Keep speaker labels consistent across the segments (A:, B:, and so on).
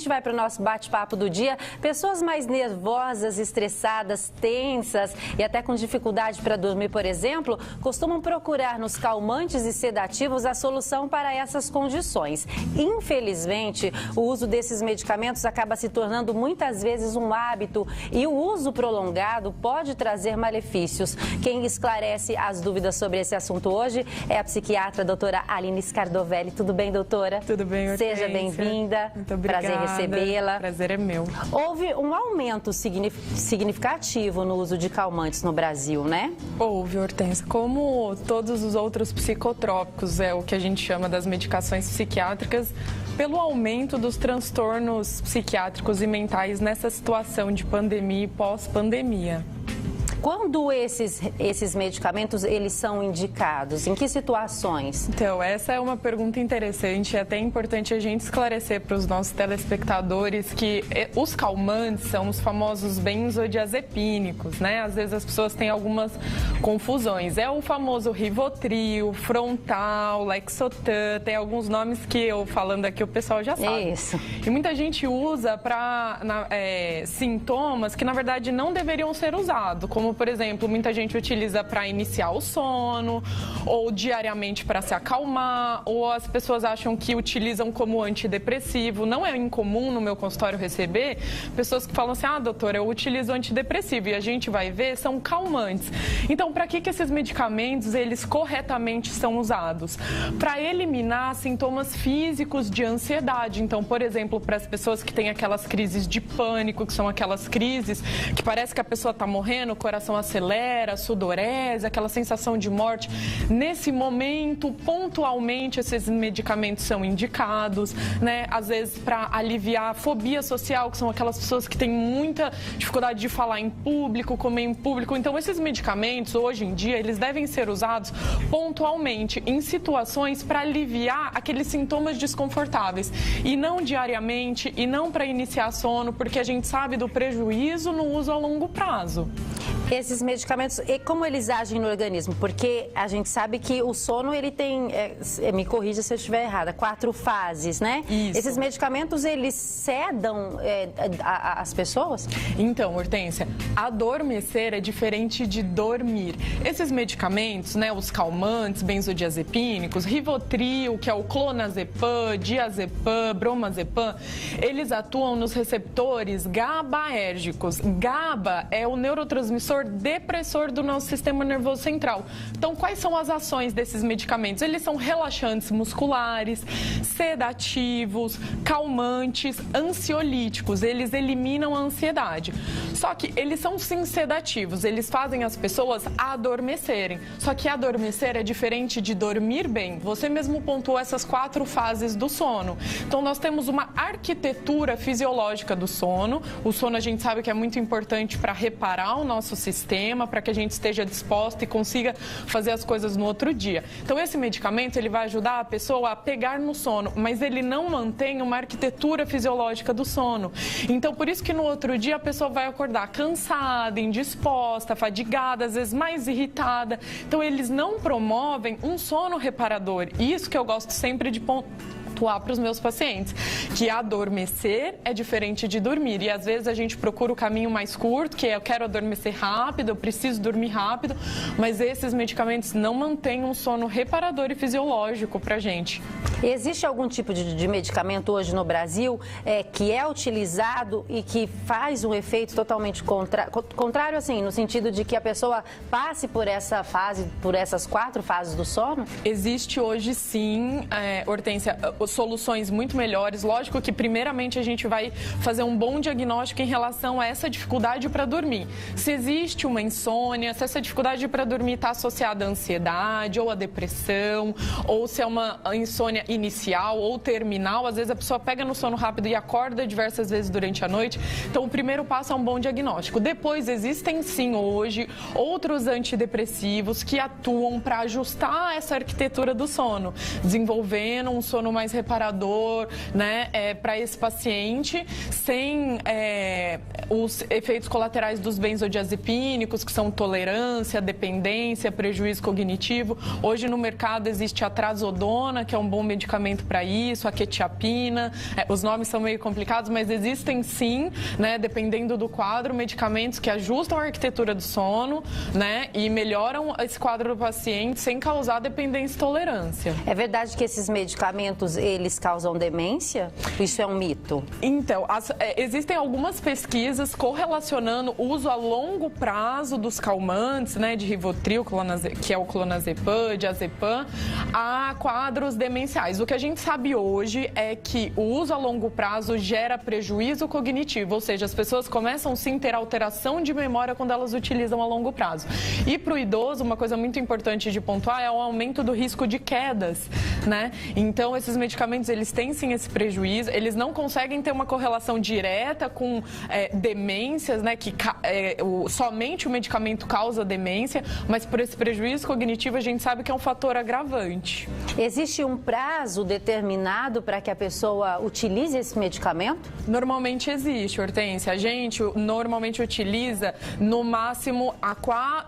A: gente vai para o nosso bate-papo do dia. Pessoas mais nervosas, estressadas, tensas e até com dificuldade para dormir, por exemplo, costumam procurar nos calmantes e sedativos a solução para essas condições. Infelizmente, o uso desses medicamentos acaba se tornando muitas vezes um hábito e o uso prolongado pode trazer malefícios. Quem esclarece as dúvidas sobre esse assunto hoje é a psiquiatra a doutora Aline Scardovelli. Tudo bem, doutora?
B: Tudo bem, Hortência.
A: Seja bem-vinda.
B: Muito obrigada.
A: Prazer recebê-la.
B: Prazer é meu.
A: Houve um aumento significativo no uso de calmantes no Brasil, né?
B: Houve, Hortência. Como todos os outros psicotrópicos, é o que a gente chama das medicações psiquiátricas, pelo aumento dos transtornos psiquiátricos e mentais nessa situação de pandemia e pós-pandemia.
A: Quando esses medicamentos eles são indicados? Em que situações?
B: Então, essa é uma pergunta interessante. É até importante a gente esclarecer para os nossos telespectadores que os calmantes são os famosos benzodiazepínicos, né? Às vezes as pessoas têm algumas confusões. É o famoso Rivotril, Frontal, Lexotan, tem alguns nomes que eu falando aqui o pessoal já sabe.
A: Isso.
B: E muita gente usa para sintomas que na verdade não deveriam ser usados, como por exemplo, muita gente utiliza para iniciar o sono, ou diariamente para se acalmar, ou as pessoas acham que utilizam como antidepressivo. Não é incomum no meu consultório receber pessoas que falam assim, doutora, eu utilizo antidepressivo, e a gente vai ver, são calmantes. Então, para que esses medicamentos, eles corretamente são usados? Para eliminar sintomas físicos de ansiedade. Então, por exemplo, para as pessoas que têm aquelas crises de pânico, que são aquelas crises que parece que a pessoa está morrendo, o coração acelera, sudorese, aquela sensação de morte. Nesse momento, pontualmente, esses medicamentos são indicados, né? Às vezes para aliviar a fobia social, que são aquelas pessoas que têm muita dificuldade de falar em público, comer em público. Então, esses medicamentos, hoje em dia, eles devem ser usados pontualmente, em situações para aliviar aqueles sintomas desconfortáveis. E não diariamente, e não para iniciar sono, porque a gente sabe do prejuízo no uso a longo prazo.
A: Esses medicamentos, e como eles agem no organismo? Porque a gente sabe que o sono, ele tem, me corrija se eu estiver errada, 4 fases, né?
B: Isso.
A: Esses medicamentos, eles sedam as pessoas?
B: Então, Hortência, adormecer é diferente de dormir. Esses medicamentos, né, os calmantes, benzodiazepínicos, Rivotril, que é o clonazepam, diazepam, bromazepam, eles atuam nos receptores GABAérgicos. GABA é o neurotransmissor depressor do nosso sistema nervoso central. Então, quais são as ações desses medicamentos? Eles são relaxantes musculares, sedativos, calmantes, ansiolíticos. Eles eliminam a ansiedade. Só que eles são sim sedativos, eles fazem as pessoas adormecerem. Só que adormecer é diferente de dormir bem. Você mesmo pontuou essas 4 fases do sono. Então, nós temos uma arquitetura fisiológica do sono. O sono a gente sabe que é muito importante para reparar o nosso sistema, para que a gente esteja disposta e consiga fazer as coisas no outro dia. Então, esse medicamento, ele vai ajudar a pessoa a pegar no sono, mas ele não mantém uma arquitetura fisiológica do sono. Então, por isso que no outro dia a pessoa vai acordar cansada, indisposta, fadigada, às vezes mais irritada. Então, eles não promovem um sono reparador. Isso que eu gosto sempre de pontuar para os meus pacientes, que adormecer é diferente de dormir. E às vezes a gente procura o caminho mais curto, que é eu quero adormecer rápido, eu preciso dormir rápido, mas esses medicamentos não mantêm um sono reparador e fisiológico para a gente.
A: Existe algum tipo de medicamento hoje no Brasil que é utilizado e que faz um efeito totalmente contrário, assim, no sentido de que a pessoa passe por essa fase, por essas 4 fases do sono?
B: Existe hoje sim, Hortência, soluções muito melhores. Lógico que primeiramente a gente vai fazer um bom diagnóstico em relação a essa dificuldade para dormir. Se existe uma insônia, se essa dificuldade para dormir está associada à ansiedade ou à depressão, ou se é uma insônia inicial ou terminal, às vezes a pessoa pega no sono rápido e acorda diversas vezes durante a noite. Então, o primeiro passo é um bom diagnóstico. Depois, existem sim hoje outros antidepressivos que atuam para ajustar essa arquitetura do sono, desenvolvendo um sono mais reparador, né, para esse paciente, sem os efeitos colaterais dos benzodiazepínicos, que são tolerância, dependência, prejuízo cognitivo. Hoje no mercado existe a trazodona, que é um bom medicamento para isso, a quetiapina. Os nomes são meio complicados, mas existem sim, né, dependendo do quadro, medicamentos que ajustam a arquitetura do sono, né, e melhoram esse quadro do paciente sem causar dependência e tolerância.
A: É verdade que esses medicamentos, eles causam demência? Isso é um mito?
B: Então, existem algumas pesquisas correlacionando o uso a longo prazo dos calmantes, né, de Rivotril, que é o clonazepam, diazepam, a quadros demenciais. O que a gente sabe hoje é que o uso a longo prazo gera prejuízo cognitivo, ou seja, as pessoas começam sim a ter alteração de memória quando elas utilizam a longo prazo. E para o idoso, uma coisa muito importante de pontuar é o aumento do risco de quedas, né? Então, esses medicamentos, eles têm sim esse prejuízo, eles não conseguem ter uma correlação direta com demências, né? Que somente o medicamento causa demência, mas por esse prejuízo cognitivo a gente sabe que é um fator agravante.
A: Existe um prazo determinado para que a pessoa utilize esse medicamento?
B: Normalmente existe, Hortência. A gente normalmente utiliza no máximo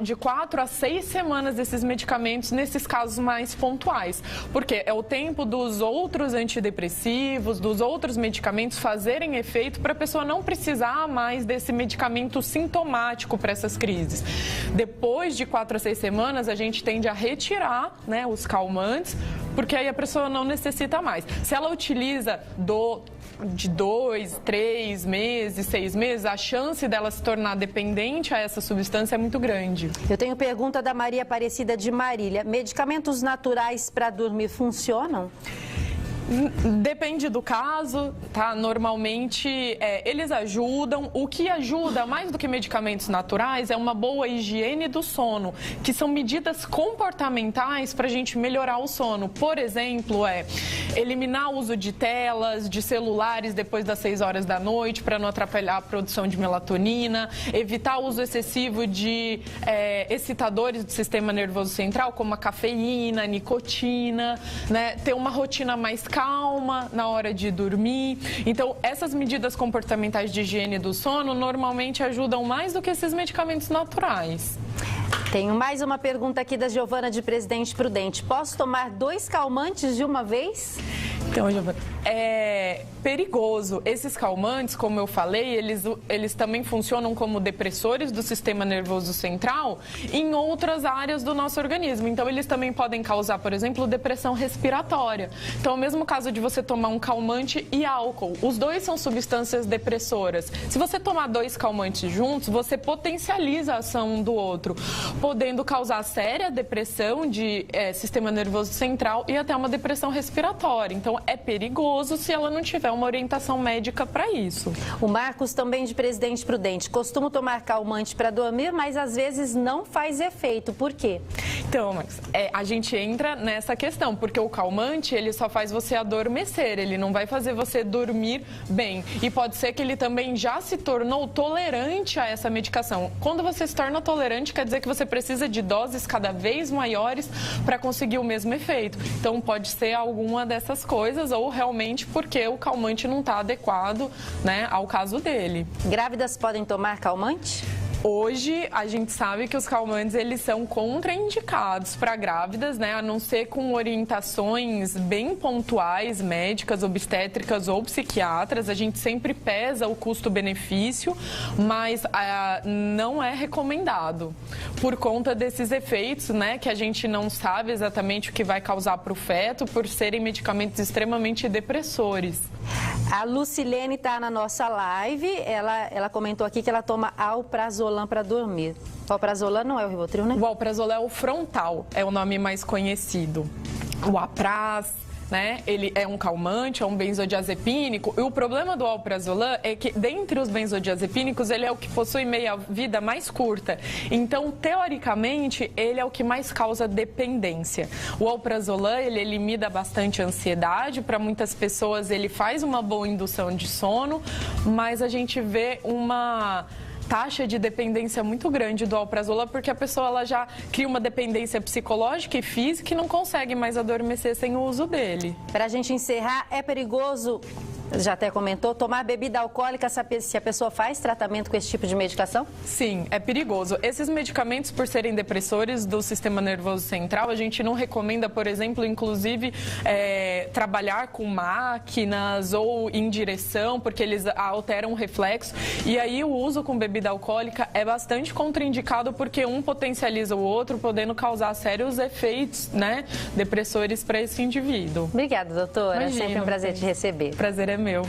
B: de 4 a 6 semanas desses medicamentos nesses casos mais pontuais. Porque é o tempo dos outros antidepressivos, dos outros medicamentos fazerem efeito para a pessoa não precisar mais desse medicamento sintomático para essas crises. Depois de 4 a 6 semanas, a gente tende a retirar, né, os calmantes, porque aí a pessoa não necessita mais. Se ela utiliza de 2, 3 meses, 6 meses, a chance dela se tornar dependente a essa substância é muito grande.
A: Eu tenho pergunta da Maria Aparecida de Marília. Medicamentos naturais para dormir funcionam?
B: Depende do caso, tá? Normalmente eles ajudam. O que ajuda mais do que medicamentos naturais é uma boa higiene do sono, que são medidas comportamentais para a gente melhorar o sono. Por exemplo, eliminar o uso de telas, de celulares depois das 6 horas da noite para não atrapalhar a produção de melatonina, evitar o uso excessivo de excitadores do sistema nervoso central, como a cafeína, a nicotina, né? Ter uma rotina mais calma na hora de dormir. Então, essas medidas comportamentais de higiene do sono normalmente ajudam mais do que esses medicamentos naturais.
A: Tenho mais uma pergunta aqui da Giovana de Presidente Prudente. Posso tomar 2 calmantes de uma vez?
B: Então, Giovana, é perigoso. Esses calmantes, como eu falei, eles também funcionam como depressores do sistema nervoso central em outras áreas do nosso organismo. Então, eles também podem causar, por exemplo, depressão respiratória. Então, é o mesmo caso de você tomar um calmante e álcool. Os dois são substâncias depressoras. Se você tomar 2 calmantes juntos, você potencializa a ação um do outro, podendo causar séria depressão de sistema nervoso central e até uma depressão respiratória. Então, é perigoso se ela não tiver uma orientação médica para isso.
A: O Marcos, também de Presidente Prudente, costumo tomar calmante para dormir, mas às vezes não faz efeito. Por quê?
B: Então, Marcos, a gente entra nessa questão, porque o calmante, ele só faz você adormecer, ele não vai fazer você dormir bem. E pode ser que ele também já se tornou tolerante a essa medicação. Quando você se torna tolerante, quer dizer que você precisa de doses cada vez maiores para conseguir o mesmo efeito. Então, pode ser alguma dessas coisas, ou realmente porque o calmante não está adequado, né, ao caso dele.
A: Grávidas podem tomar calmante?
B: Hoje, a gente sabe que os calmantes, eles são contraindicados para grávidas, né? A não ser com orientações bem pontuais, médicas, obstétricas ou psiquiatras. A gente sempre pesa o custo-benefício, mas não é recomendado por conta desses efeitos, né? Que a gente não sabe exatamente o que vai causar para o feto, por serem medicamentos extremamente depressores.
A: A Lucilene está na nossa live, ela comentou aqui que ela toma alprazolam para dormir. O alprazolam não é o Rivotril, né?
B: O alprazolam é o frontal, é o nome mais conhecido. O Apraz, né? Ele é um calmante, é um benzodiazepínico. E o problema do alprazolam é que, dentre os benzodiazepínicos, ele é o que possui meia-vida mais curta. Então, teoricamente, ele é o que mais causa dependência. O alprazolam, ele elimina bastante ansiedade. Para muitas pessoas, ele faz uma boa indução de sono, mas a gente vê uma taxa de dependência muito grande do alprazolam, porque a pessoa ela já cria uma dependência psicológica e física e não consegue mais adormecer sem o uso dele.
A: Para a gente encerrar, é perigoso, já até comentou, tomar bebida alcoólica se a pessoa faz tratamento com esse tipo de medicação?
B: Sim, é perigoso. Esses medicamentos, por serem depressores do sistema nervoso central, a gente não recomenda, por exemplo, inclusive, trabalhar com máquinas ou em direção, porque eles alteram o reflexo. E aí o uso com bebida alcoólica é bastante contraindicado, porque um potencializa o outro, podendo causar sérios efeitos, né, depressores para esse indivíduo.
A: Obrigada, doutora.
B: Imagina,
A: Sempre um prazer te receber.
B: Prazer é meu.